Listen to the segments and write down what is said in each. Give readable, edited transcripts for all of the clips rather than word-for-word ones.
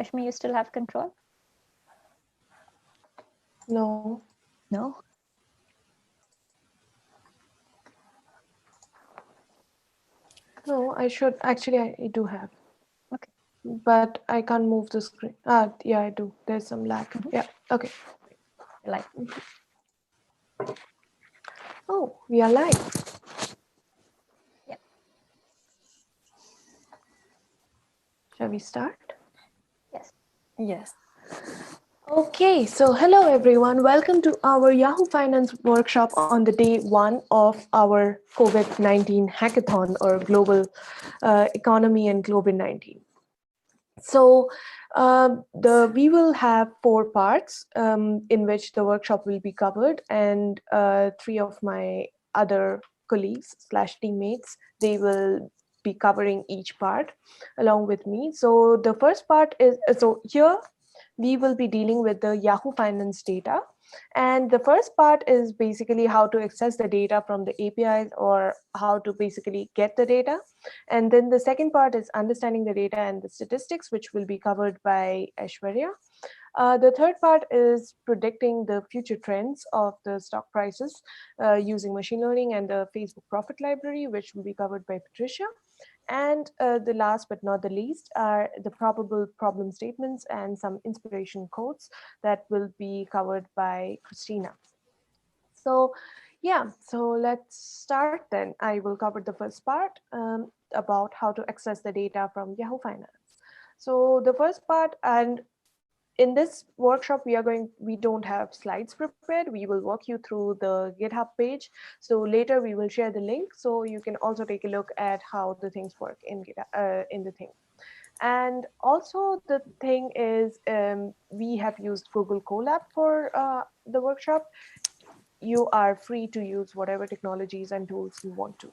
Ashmi, you still have control? No. No. No, I should. Actually, I do have. Okay. But I can't move the screen. Yeah, I do. There's some lag. Yeah, okay. Like, Oh, we are live. yeah. Shall we start? Yes. Yes. Okay, so hello everyone. Welcome to our Yahoo Finance workshop on the day one of our COVID-19 hackathon or global economy and COVID-19. So we will have 4 parts in which the workshop will be covered, and 3 of my other colleagues / teammates, they will be covering each part along with me. So the first part is, so here we will be dealing with the Yahoo Finance data. And the first part is basically how to access the data from the APIs, or how to basically get the data. And then the second part is understanding the data and the statistics, which will be covered by Aishwarya. The third part is predicting the future trends of the stock prices using machine learning and the Facebook Profit Library, which will be covered by Patricia. And the last but not the least are the probable problem statements and some inspiration quotes that will be covered by Christina. So yeah, so let's start then. I will cover the first part about how to access the data from Yahoo Finance. So the first part, and in this workshop, we don't have slides prepared. We will walk you through the GitHub page. So later we will share the link, so you can also take a look at how the things work in GitHub, in the thing. And also the thing is, we have used Google Colab for the workshop. You are free to use whatever technologies and tools you want to.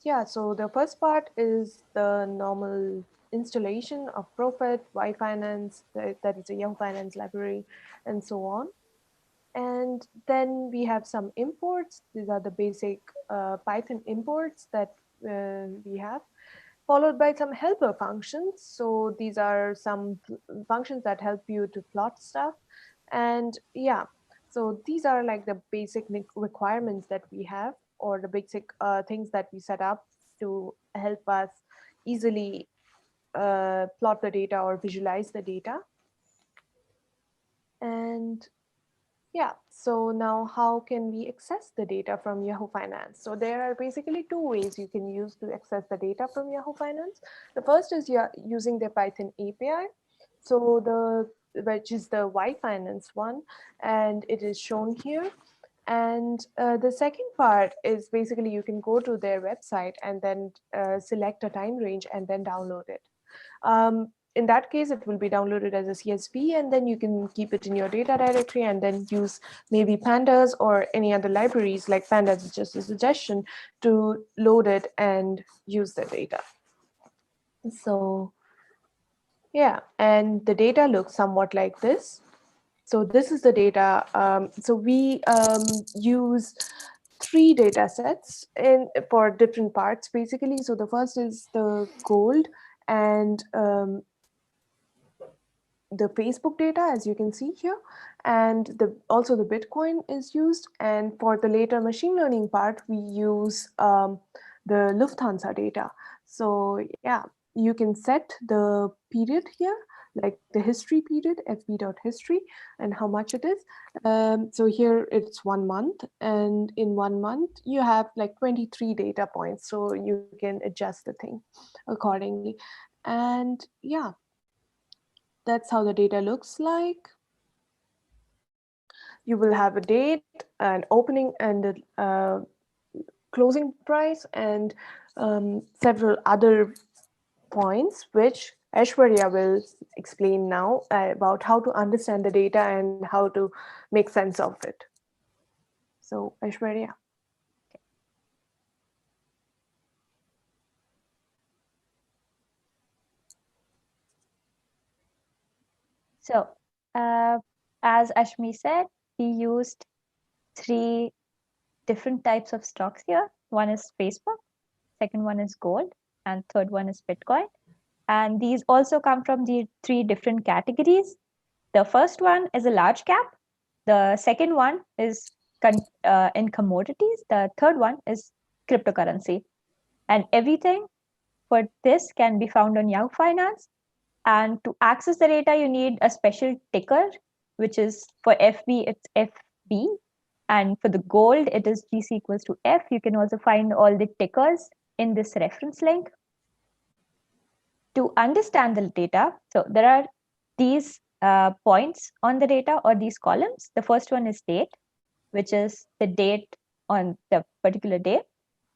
Yeah, so the first part is the normal installation of Profit, Y Finance, that is a Yahoo Finance library, and so on. And then we have some imports. These are the basic Python imports that we have, followed by some helper functions. So these are some functions that help you to plot stuff. And yeah, so these are like the basic requirements that we have, or the basic things that we set up to help us easily plot the data or visualize the data. And yeah, so now how can we access the data from Yahoo Finance? So there are basically 2 ways you can use to access the data from Yahoo Finance. The first is you're using the Python API. So which is the Y Finance one, and it is shown here. And the second part is basically you can go to their website and then select a time range and then download it. In that case, it will be downloaded as a CSV, and then you can keep it in your data directory and then use maybe pandas or any other libraries like pandas is just a suggestion to load it and use the data. So yeah, and the data looks somewhat like this. So this is the data. So we use 3 data sets for different parts basically. So the first is the gold and the Facebook data, as you can see here, and also the Bitcoin is used. And for the later machine learning part, we use the Lufthansa data. So yeah, you can set the period here, like the history period, fb.history, and how much it is. So here it's 1 month, and in 1 month you have like 23 data points, so you can adjust the thing accordingly. And yeah, that's how the data looks like. You will have a date, an opening, and a closing price, and several other points, which Aishwarya will explain now about how to understand the data and how to make sense of it. So, Aishwarya. So, as Ashmi said, we used 3 different types of stocks here. One is Facebook, second one is gold, and third one is Bitcoin. And these also come from the three different categories. The first one is a large cap. The second one is in commodities. The third one is cryptocurrency. And everything for this can be found on Yahoo Finance. And to access the data, you need a special ticker, which is for FB, it's FB. And for the gold, it is GC equals to F. You can also find all the tickers in this reference link. To understand the data, so there are these points on the data or these columns. The first one is date, which is the date on the particular day.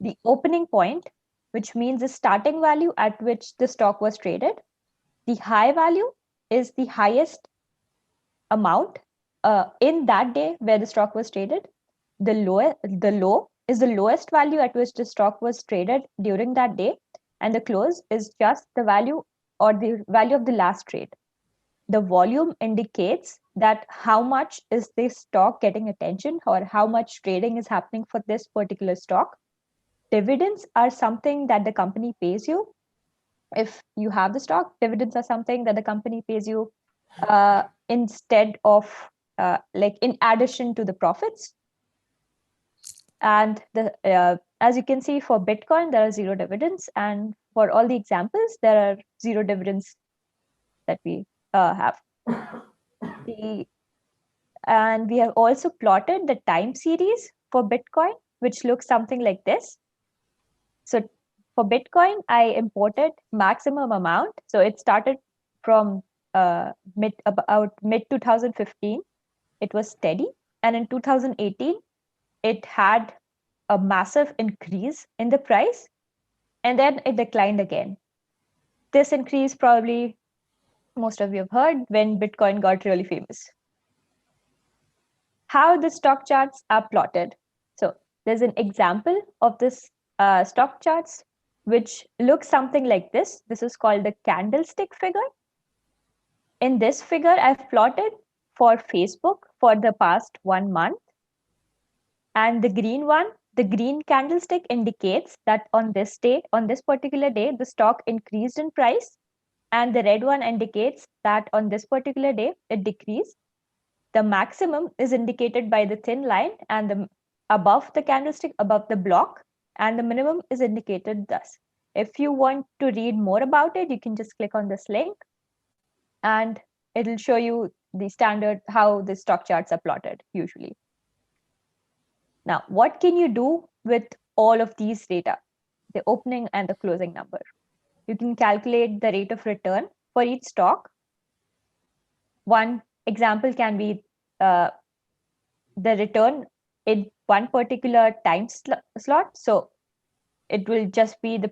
The opening point, which means the starting value at which the stock was traded. The high value is the highest amount in that day where the stock was traded. The low is the lowest value at which the stock was traded during that day, and the close is just the value or the value of the last trade. The volume indicates that how much is this stock getting attention or how much trading is happening for this particular stock. Dividends are something that the company pays you. If you have the stock, dividends are something that the company pays you instead of like in addition to the profits. And as you can see, for Bitcoin, there are zero dividends. And for all the examples, there are zero dividends that we have. And we have also plotted the time series for Bitcoin, which looks something like this. So for Bitcoin, I imported maximum amount. So it started from about mid 2015. It was steady. And in 2018, it had a massive increase in the price. And then it declined again. This increase probably most of you have heard when Bitcoin got really famous. How the stock charts are plotted. So there's an example of this stock charts, which looks something like this. This is called the candlestick figure. In this figure, I've plotted for Facebook for the past 1 month. And the green one, the green candlestick indicates that on this day, on this particular day, the stock increased in price. And the red one indicates that on this particular day, it decreased. The maximum is indicated by the thin line and the above the candlestick, above the block, and the minimum is indicated thus. If you want to read more about it, you can just click on this link and it'll show you the standard how the stock charts are plotted usually. Now, what can you do with all of these data, the opening and the closing number? You can calculate the rate of return for each stock. One example can be the return in one particular time slot. So it will just be the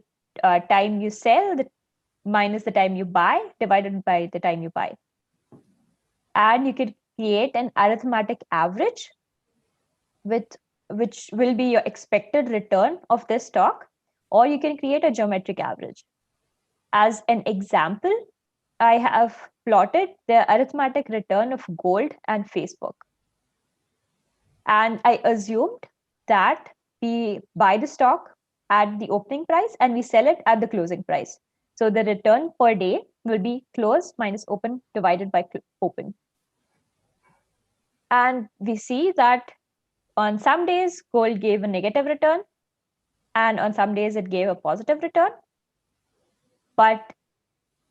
time you sell minus the time you buy divided by the time you buy. And you can create an arithmetic average which will be your expected return of this stock, or you can create a geometric average. As an example, I have plotted the arithmetic return of gold and Facebook. And I assumed that we buy the stock at the opening price and we sell it at the closing price. So the return per day will be close minus open divided by open. And we see that on some days, gold gave a negative return, and on some days it gave a positive return. But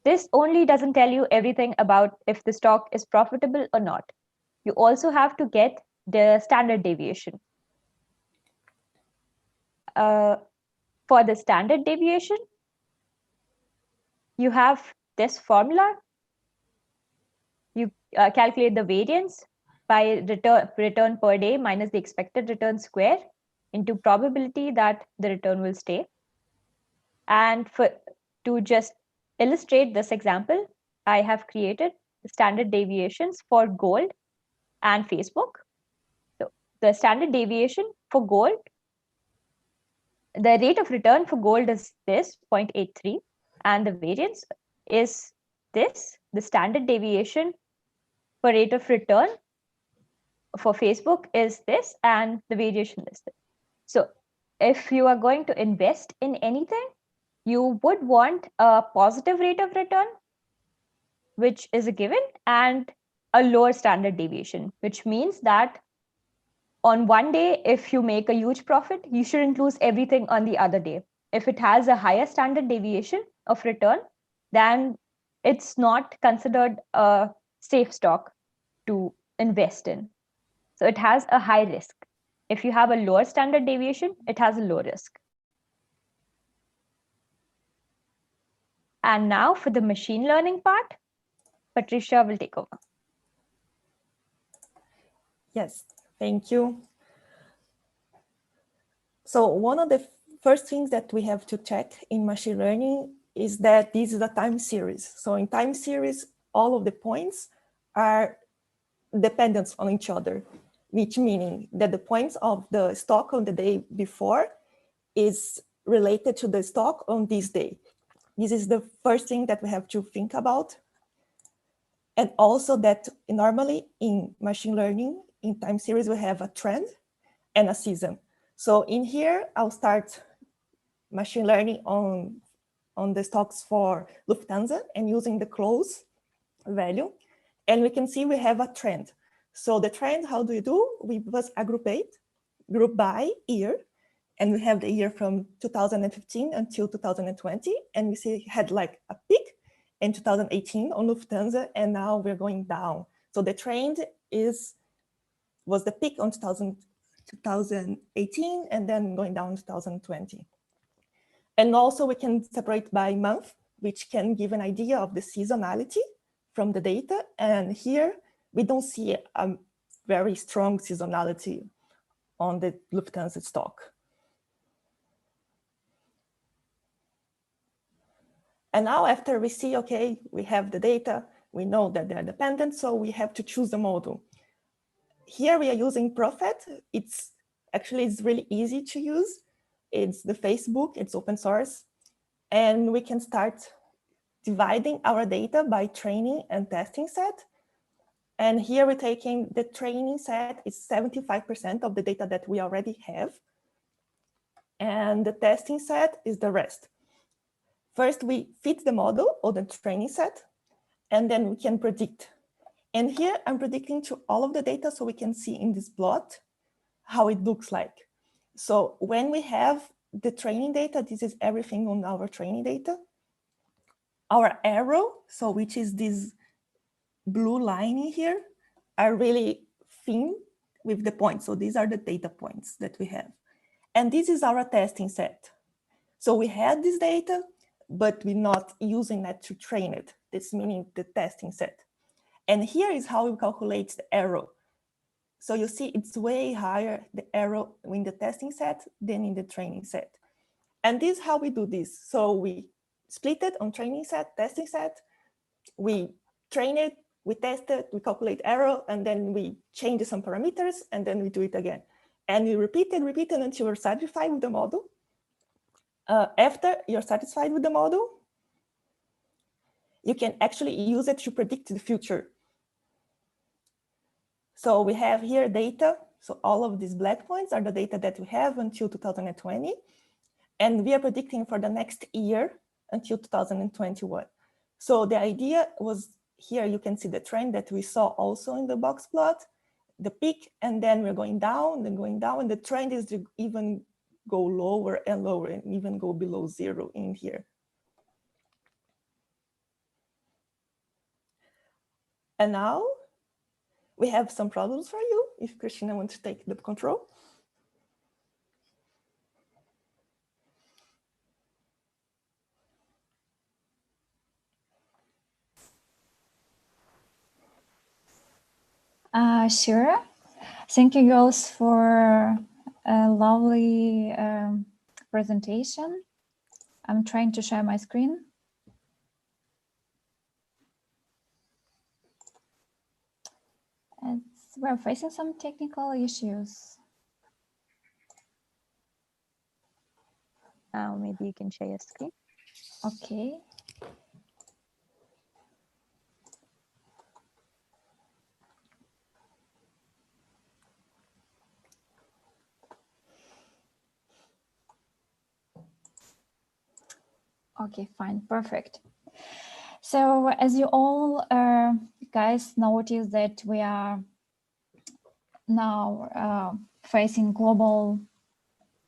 this only doesn't tell you everything about if the stock is profitable or not. You also have to get the standard deviation. For the standard deviation, you have this formula. You calculate the variance by return per day minus the expected return square into probability that the return will stay. And to just illustrate this example, I have created the standard deviations for gold and Facebook. So the standard deviation for gold, the rate of return for gold is this 0.83, and the variance is this. The standard deviation for rate of return for Facebook is this, and the variation is this. So if you are going to invest in anything, You would want a positive rate of return, which is a given, and a lower standard deviation, which means that on one day, if you make a huge profit, you shouldn't lose everything on the other day. If it has a higher standard deviation of return, then it's not considered a safe stock to invest in. So it has a high risk. If you have a lower standard deviation, it has a low risk. And now for the machine learning part, Patricia will take over. Yes, thank you. So one of the first things that we have to check in machine learning is that this is a time series. So in time series, all of the points are dependent on each other, which meaning that the points of the stock on the day before is related to the stock on this day. This is the first thing that we have to think about. And also that normally in machine learning, in time series, we have a trend and a season. So in here, I'll start machine learning on the stocks for Lufthansa and using the close value. And we can see we have a trend. So the trend, how do you do? We was aggregate, group by year. And we have the year from 2015 until 2020. And we see had like a peak in 2018 on Lufthansa, and now we're going down. So the trend was the peak on 2018 and then going down in 2020. And also we can separate by month, which can give an idea of the seasonality from the data. And here we don't see a very strong seasonality on the Lufthansa stock. And now after we see, okay, we have the data, we know that they're dependent, so we have to choose the model. Here we are using Prophet. It's really easy to use. It's the Facebook, it's open source. And we can start dividing our data by training and testing set. And here we're taking the training set is 75% of the data that we already have. And the testing set is the rest. First, we fit the model or the training set, and then we can predict. And here I'm predicting to all of the data so we can see in this plot how it looks like. So when we have the training data, this is everything on our training data. Our arrow, so which is this blue line in here, are really thin with the points. So these are the data points that we have. And this is our testing set. So we had this data, but we're not using that to train it. This meaning the testing set. And here is how we calculate the error. So you see it's way higher, the error in the testing set than in the training set. And this is how we do this. So we split it on training set, testing set, we train it, we test it, we calculate error, and then we change some parameters, and then we do it again. And we repeat it until we're satisfied with the model. After you're satisfied with the model, you can actually use it to predict the future. So we have here data. So all of these black points are the data that we have until 2020. And we are predicting for the next year until 2021. So the idea was here, you can see the trend that we saw also in the box plot, the peak, and then we're going down, and the trend is to even go lower and lower and even go below zero in here. And now we have some problems for you if Christina wants to take the control. Sure. Thank you, girls, for a lovely presentation. I'm trying to share my screen. We're facing some technical issues. Maybe you can share your screen. Okay. Okay, fine, perfect. So as you all guys notice that we are now facing global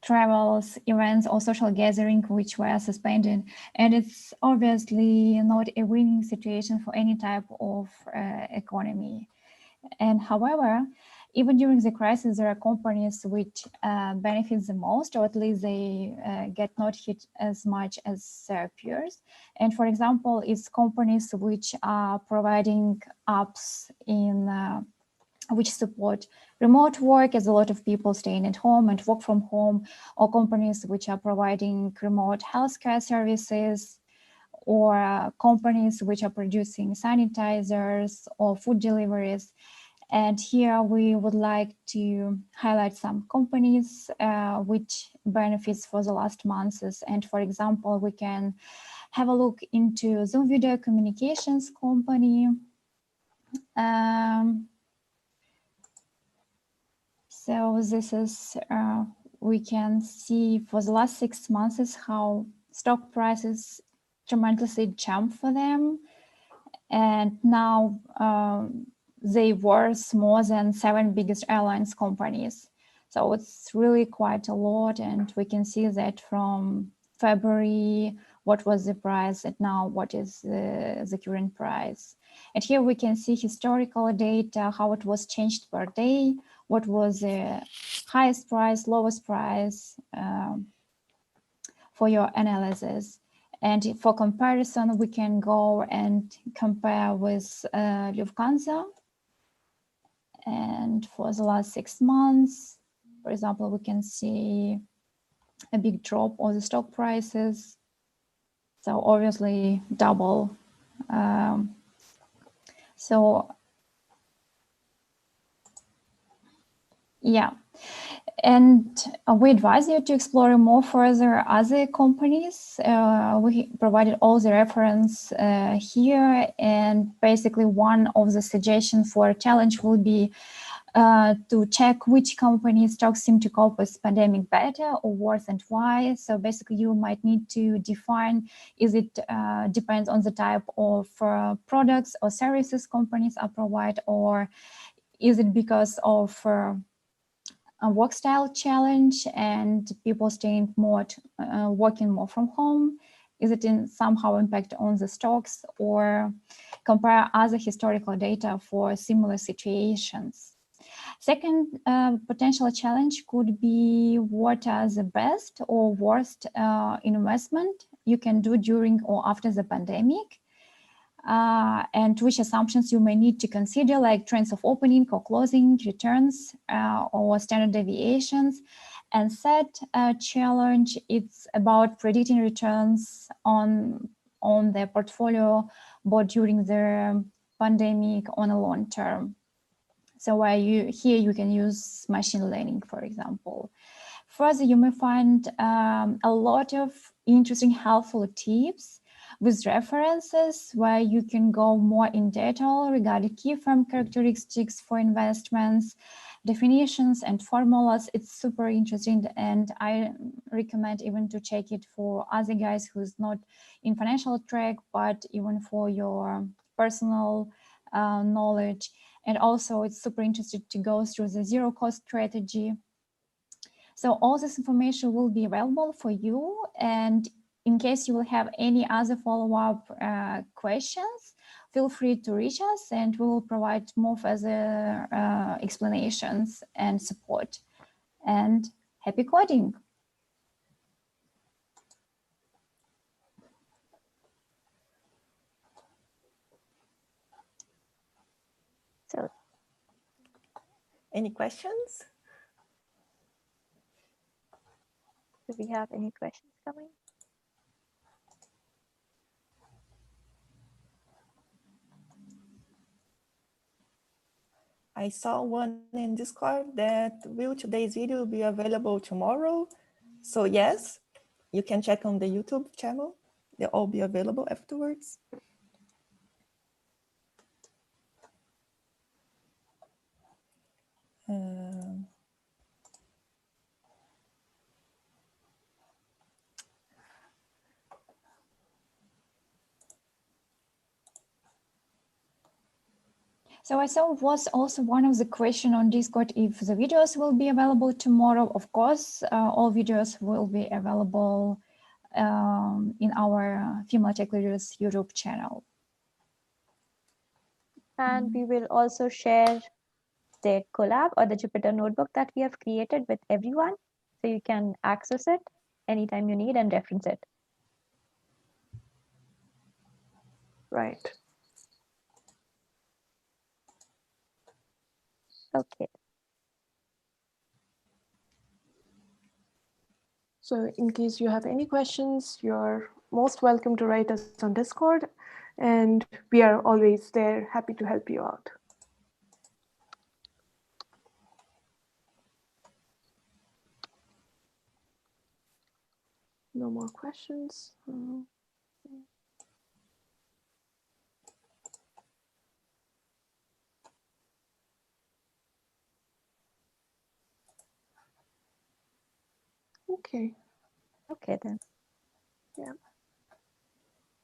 travels, events, or social gathering which were suspended, and it's obviously not a winning situation for any type of economy. And however, even during the crisis, there are companies which benefit the most, or at least they get not hit as much as their peers. And for example, it's companies which are providing apps in which support remote work, as a lot of people staying at home and work from home, or companies which are providing remote healthcare services, or companies which are producing sanitizers or food deliveries. And here we would like to highlight some companies which benefits for the last months. And for example, we can have a look into Zoom Video Communications company. So this is, we can see for the last 6 months how stock prices tremendously jump for them. And now they worth more than 7 biggest airlines companies. So it's really quite a lot. And we can see that from February, what was the price, and now what is the current price. And here we can see historical data, how it was changed per day, what was the highest price, lowest price for your analysis. And for comparison, we can go and compare with Lufthansa. And for the last 6 months, for example, we can see a big drop of the stock prices. So obviously double. So yeah. And we advise you to explore more further other companies. We provided all the reference here, and basically one of the suggestions for a challenge will be to check which company stocks seem to cope with pandemic better or worse, and why. So basically you might need to define, is it depends on the type of products or services companies are provide, or is it because of a work style challenge and people staying more, working more from home? Is it in somehow impact on the stocks, or compare other historical data for similar situations? Second potential challenge could be, what are the best or worst investment you can do during or after the pandemic? And which assumptions you may need to consider, like trends of opening or closing, returns, or standard deviations. And third challenge, it's about predicting returns on their portfolio, both during the pandemic on a long term. So here you can use machine learning, for example. Further, you may find a lot of interesting, helpful tips with references where you can go more in detail regarding key firm characteristics for investments, definitions and formulas. It's super interesting, and I recommend even to check it for other guys who's not in financial track, but even for your personal knowledge. And also it's super interesting to go through the zero cost strategy. So all this information will be available for you. And in case you will have any other follow-up questions, feel free to reach us and we will provide more further explanations and support. And happy coding. So, Any questions? do we have any questions coming? I saw one in Discord that will today's video be available tomorrow? So yes, you can check on the YouTube channel. They'll all be available afterwards. So I saw was also one of the question on Discord if the videos will be available tomorrow. Of course, all videos will be available in our Female Tech Leaders YouTube channel. And we will also share the collab or the Jupyter notebook that we have created with everyone. So you can access it anytime you need and reference it. Right. Okay. So in case you have any questions, you're most welcome to write us on Discord, and we are always there, happy to help you out. No more questions. Okay. Okay then. Yeah.